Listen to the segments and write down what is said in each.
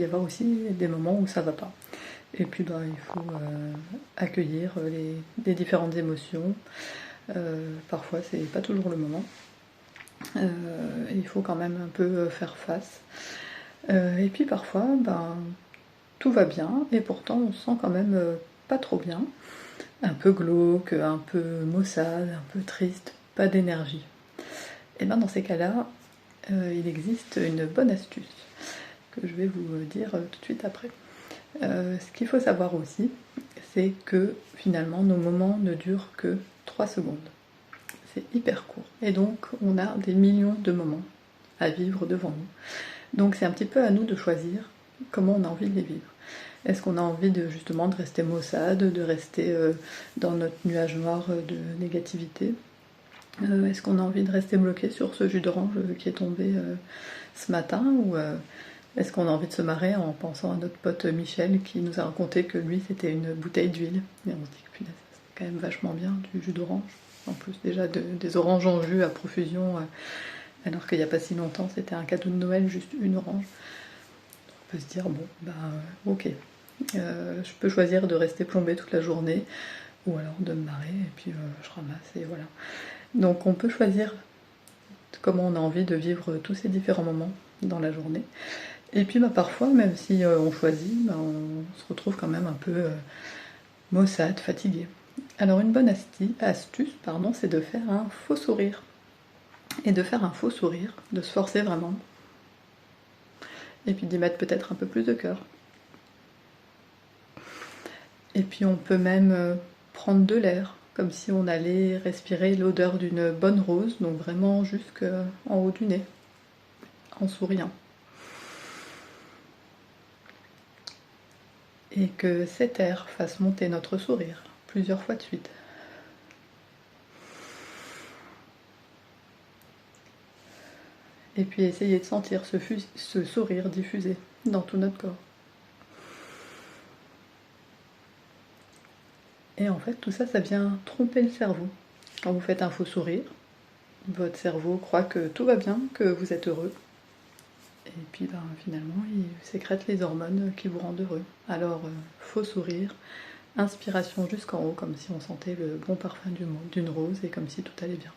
avoir aussi des moments où ça va pas. Et puis il faut accueillir les différentes émotions. Parfois c'est pas toujours le moment. Il faut quand même un peu faire face. Et puis parfois, tout va bien, et pourtant on se sent quand même pas trop bien. Un peu glauque, un peu maussade, un peu triste, pas d'énergie. Et dans ces cas-là, il existe une bonne astuce que je vais vous dire tout de suite après. Ce qu'il faut savoir aussi, c'est que finalement nos moments ne durent que 3 secondes. C'est hyper court. Et donc on a des millions de moments à vivre devant nous. Donc c'est un petit peu à nous de choisir comment on a envie de les vivre. Est-ce qu'on a envie de rester maussade, de rester dans notre nuage noir de négativité? Est-ce qu'on a envie de rester bloqué sur ce jus d'orange qui est tombé ce matin? Ou est-ce qu'on a envie de se marrer en pensant à notre pote Michel qui nous a raconté que lui c'était une bouteille d'huile? Et on se dit que c'est quand même vachement bien du jus d'orange. En plus déjà des oranges en jus à profusion, alors qu'il n'y a pas si longtemps c'était un cadeau de Noël, juste une orange. On peut se dire ok, je peux choisir de rester plombée toute la journée ou alors de me marrer et puis je ramasse et voilà. Donc on peut choisir comment on a envie de vivre tous ces différents moments dans la journée. Et puis parfois, même si on choisit, on se retrouve quand même un peu maussade, fatigué. Alors une bonne astuce, c'est de faire un faux sourire. Et de faire un faux sourire, de se forcer vraiment. Et puis d'y mettre peut-être un peu plus de cœur. Et puis on peut même prendre de l'air, comme si on allait respirer l'odeur d'une bonne rose, donc vraiment jusqu'en haut du nez, en souriant. Et que cet air fasse monter notre sourire plusieurs fois de suite. Et puis essayer de sentir ce sourire diffusé dans tout notre corps. Et en fait, tout ça, ça vient tromper le cerveau. Quand vous faites un faux sourire, votre cerveau croit que tout va bien, que vous êtes heureux. Et puis finalement, il sécrète les hormones qui vous rendent heureux. Alors, faux sourire, inspiration jusqu'en haut, comme si on sentait le bon parfum d'une rose et comme si tout allait bien.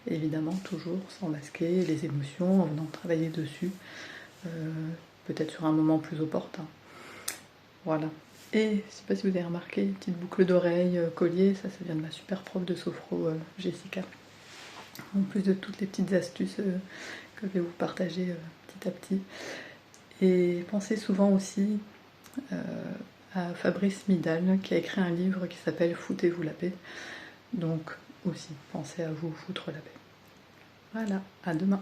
Évidemment, toujours sans masquer les émotions, en venant travailler dessus, peut-être sur un moment plus opportun. Voilà. Et je ne sais pas si vous avez remarqué, petite boucle d'oreille, collier, ça vient de ma super prof de sophro, Jessica. En plus de toutes les petites astuces que je vais vous partager petit à petit. Et pensez souvent aussi à Fabrice Midal, qui a écrit un livre qui s'appelle Foutez-vous la paix. Donc aussi, pensez à vous foutre la paix. Voilà, à demain.